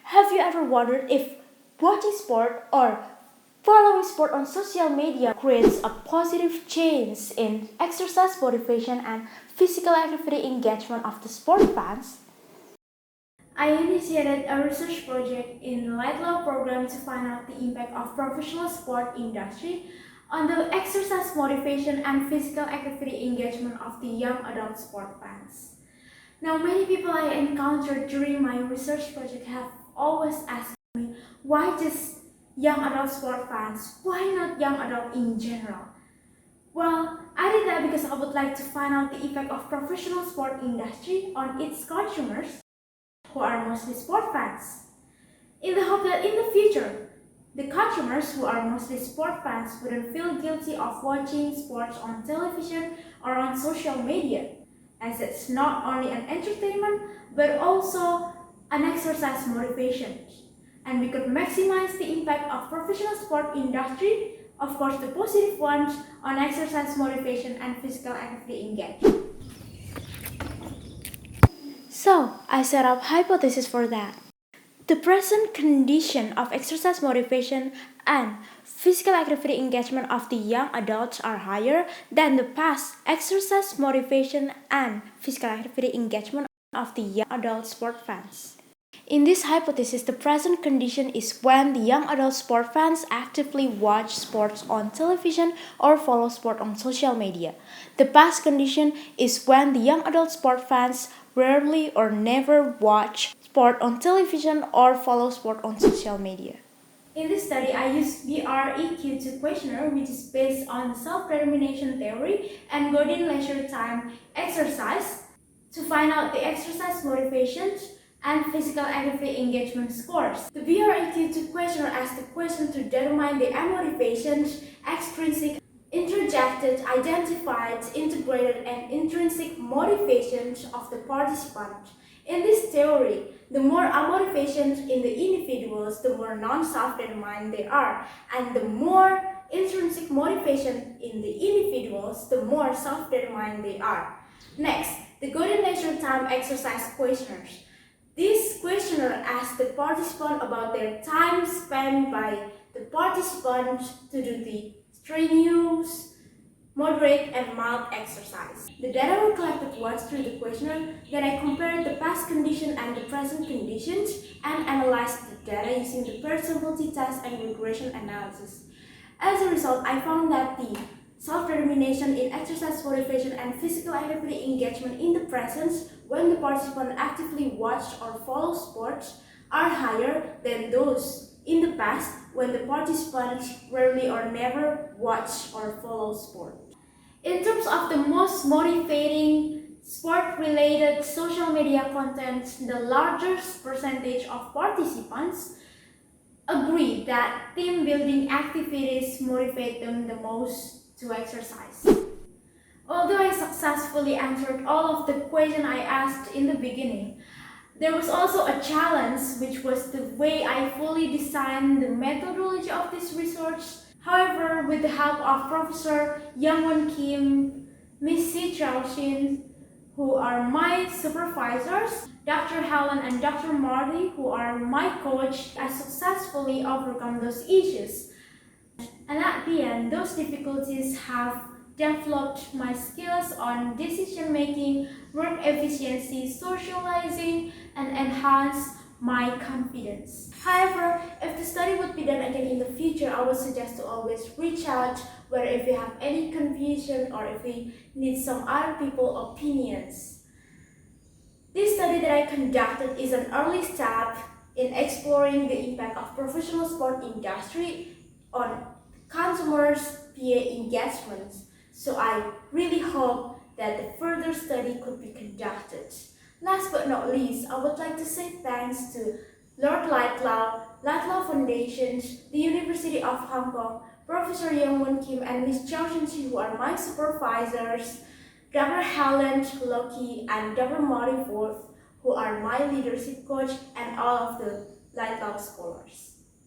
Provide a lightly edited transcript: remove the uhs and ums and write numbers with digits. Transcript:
Have you ever wondered if watching sport or following sport on social media creates a positive change in exercise motivation and physical activity engagement of the sport fans? I initiated a research project in the Laidlaw program to find out the impact of professional sport industry on the exercise motivation and physical activity engagement of the young adult sport fans. Now, many people I encountered during my research project have always asked me, why just young adult sport fans? Why not young adult in general? Well, I did that because I would like to find out the effect of professional sport industry on its consumers, who are mostly sport fans, in the hope that in the future, the consumers who are mostly sport fans wouldn't feel guilty of watching sports on television or on social media, as it's not only an entertainment but also an exercise motivation. And we could maximize the impact of professional sport industry, of course the positive ones, on exercise motivation and physical activity engagement. So, I set up hypothesis for that. The present condition of exercise motivation and physical activity engagement of the young adults are higher than the past exercise motivation and physical activity engagement of the young adult sport fans. In this hypothesis, the present condition is when the young adult sport fans actively watch sports on television or follow sport on social media. The past condition is when the young adult sport fans rarely or never watch sport on television or follow sport on social media. In this study, I used BREQ2 questionnaire, which is based on self-determination theory and Godin leisure time exercise, to find out the exercise motivations and physical activity engagement scores. The BREQ2 questionnaire asks the question to determine the motivations, extrinsic, interjected, identified, integrated, and intrinsic motivations of the participant. In this theory, the more motivations in the individuals, the more non-self-determined they are, and the more intrinsic motivation in the individuals, the more self-determined they are. Next, the Golden Leisure Time exercise questionnaires. This questionnaire asks the participant about their time spent by the participants to do the strenuous, moderate, and mild exercise. The data were collected once through the questionnaire, then I compared the past condition and the present conditions and analyzed the data using the paired sample-t test and regression analysis. As a result, I found that the self-determination in exercise motivation and physical activity engagement in the present, when the participant actively watched or follow sports, are higher than those in the past when the participants rarely or never watch or follow sport. In terms of the most motivating sport-related social media content, the largest percentage of participants agree that team building activities motivate them the most to exercise. Although I successfully answered all of the questions I asked in the beginning, there was also a challenge, which was the way I fully designed the methodology of this research. However, with the help of Professor Youngwon Kim, Ms. Si Chao-shin, who are my supervisors, Dr. Helen and Dr. Marty, who are my coach, I successfully overcome those issues. And at the end, those difficulties have developed my skills on decision making, work efficiency, socializing, and enhanced my confidence. However, if the study would be done again in the future, I would suggest to always reach out, whether if you have any confusion or if you need some other people's opinions. This study that I conducted is an early step in exploring the impact of professional sport industry on consumers' PA engagement. So I really hope that the further study could be conducted. Last but not least, I would like to say thanks to Lord Laidlaw, Laidlaw Foundation, the University of Hong Kong, Professor Youngwon Kim and Ms. Chao Shin, who are my supervisors, Dr. Helen Loki and Dr. Marty Forth, who are my leadership coach, and all of the Laidlaw scholars.